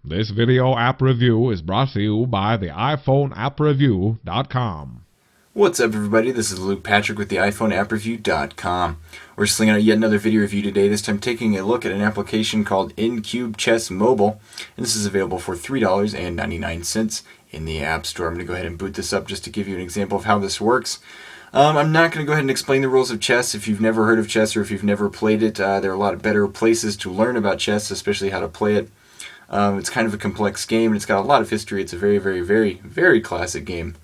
This video app review is brought to you by the iPhoneAppReview.com. What's up, everybody? This is Luke Patrick with the iPhoneAppReview.com. We're slinging out yet another video review today, this time taking a look at an application called InCube Chess Mobile. And this is available for $3.99 in the App Store. I'm going to go ahead and boot this up just to give you an example of how this works. I'm not going to go ahead and explain the rules of chess. If you've never heard of chess or if you've never played it, there are a lot of better places to learn about chess, especially how to play it. It's kind of a complex game, and it's got a lot of history. It's a very, very, very, very classic game.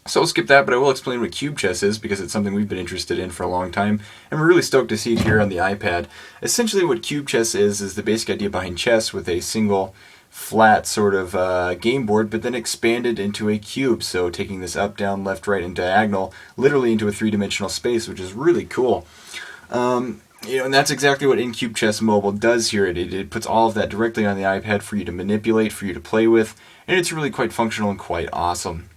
So I'll skip that, but I will explain what cube chess is because it's something we've been interested in for a long time, and we're really stoked to see it here on the iPad. Essentially what cube chess is the basic idea behind chess with a single flat sort of game board, but then expanded into a cube, so taking this up, down, left, right, and diagonal, literally into a three-dimensional space, which is really cool. And that's exactly what InCube Chess Mobile does here. It puts all of that directly on the iPad for you to manipulate, for you to play with, and it's really quite functional and quite awesome.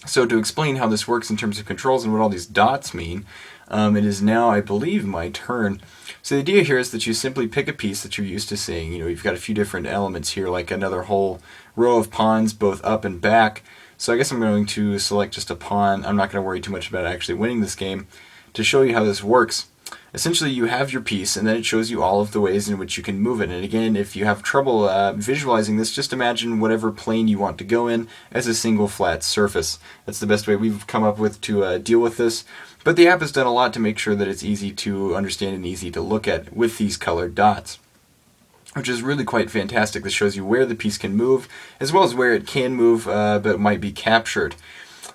So to explain how this works in terms of controls and what all these dots mean, it is now, I believe, my turn. So the idea here is that you simply pick a piece that you're used to seeing. You've got a few different elements here, like another whole row of pawns, both up and back. So I guess I'm going to select just a pawn. I'm not going to worry too much about actually winning this game. To show you how this works, essentially you have your piece, and then it shows you all of the ways in which you can move it. And again, if you have trouble visualizing this, just imagine whatever plane you want to go in as a single flat surface. That's the best way we've come up with to deal with this. But the app has done a lot to make sure that it's easy to understand and easy to look at with these colored dots, which is really quite fantastic. This shows you where the piece can move, as well as where it can move, but might be captured.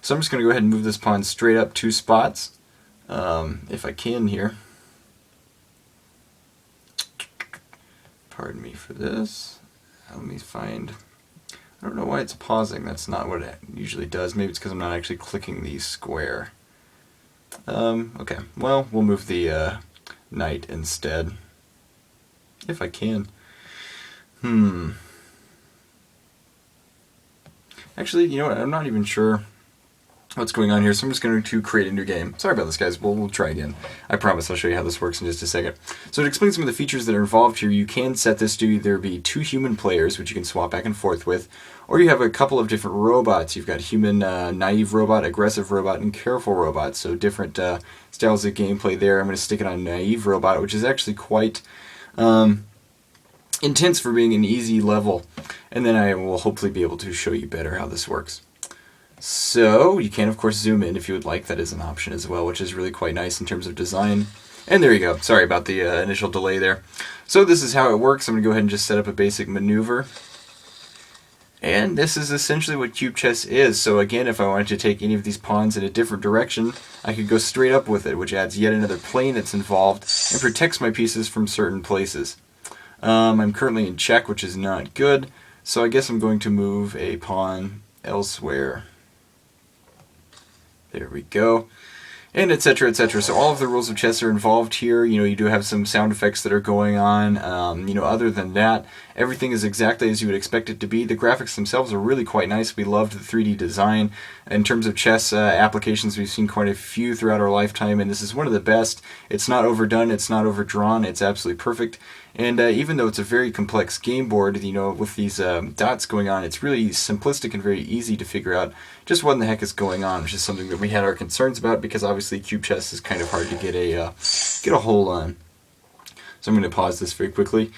So I'm just going to go ahead and move this pawn straight up 2 spots, if I can here. Pardon me for this. Let me find... I don't know why it's pausing. That's not what it usually does. Maybe it's because I'm not actually clicking the square. Okay, well, we'll move the knight instead, if I can. Actually, you know what, I'm not even sure what's going on here, so I'm just going to create a new game. Sorry about this, guys. We'll try again. I promise I'll show you how this works in just a second. So to explain some of the features that are involved here, you can set this to either be 2 human players, which you can swap back and forth with, or you have a couple of different robots. You've got human, naive robot, aggressive robot, and careful robot. So different styles of gameplay there. I'm going to stick it on naive robot, which is actually quite intense for being an easy level. And then I will hopefully be able to show you better how this works. So you can, of course, zoom in if you would like. That is an option as well, which is really quite nice in terms of design. And there you go. Sorry about the initial delay there. So this is how it works. I'm going to go ahead and just set up a basic maneuver. And this is essentially what cube chess is. So again, if I wanted to take any of these pawns in a different direction, I could go straight up with it, which adds yet another plane that's involved and protects my pieces from certain places. I'm currently in check, which is not good. So I guess I'm going to move a pawn elsewhere. There we go. And etc., etc. So all of the rules of chess are involved here. You do have some sound effects that are going on. Other than that, everything is exactly as you would expect it to be. The graphics themselves are really quite nice. We loved the 3D design. In terms of chess applications, we've seen quite a few throughout our lifetime, and this is one of the best. It's not overdone, it's not overdrawn, it's absolutely perfect. And even though it's a very complex game board, with these dots going on, it's really simplistic and very easy to figure out just what in the heck is going on, which is something that we had our concerns about because obviously cube chess is kind of hard to get a hold on. So I'm going to pause this very quickly.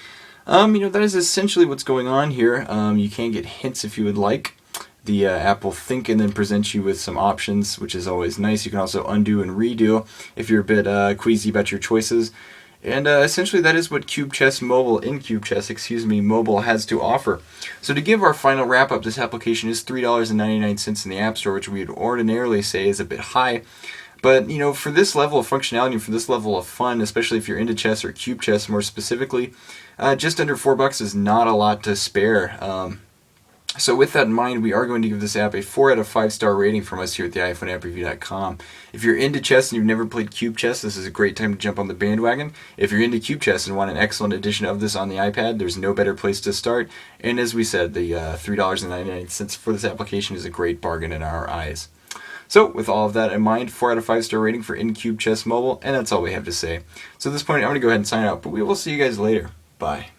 That is essentially what's going on here. You can get hints if you would like. The app will think and then present you with some options, which is always nice. You can also undo and redo if you're a bit queasy about your choices. And essentially that is what InCube Chess Mobile has to offer. So to give our final wrap up, this application is $3.99 in the App Store, which we would ordinarily say is a bit high. But, for this level of functionality and for this level of fun, especially if you're into chess or cube chess more specifically, just under $4 is not a lot to spare. So with that in mind, we are going to give this app a 4 out of 5 star rating from us here at the iPhoneAppReview.com. If you're into chess and you've never played cube chess, this is a great time to jump on the bandwagon. If you're into cube chess and want an excellent edition of this on the iPad, there's no better place to start. And as we said, the $3.99 for this application is a great bargain in our eyes. So with all of that in mind, 4 out of 5 star rating for InCube Chess Mobile, and that's all we have to say. So at this point, I'm going to go ahead and sign out, but we will see you guys later. Bye.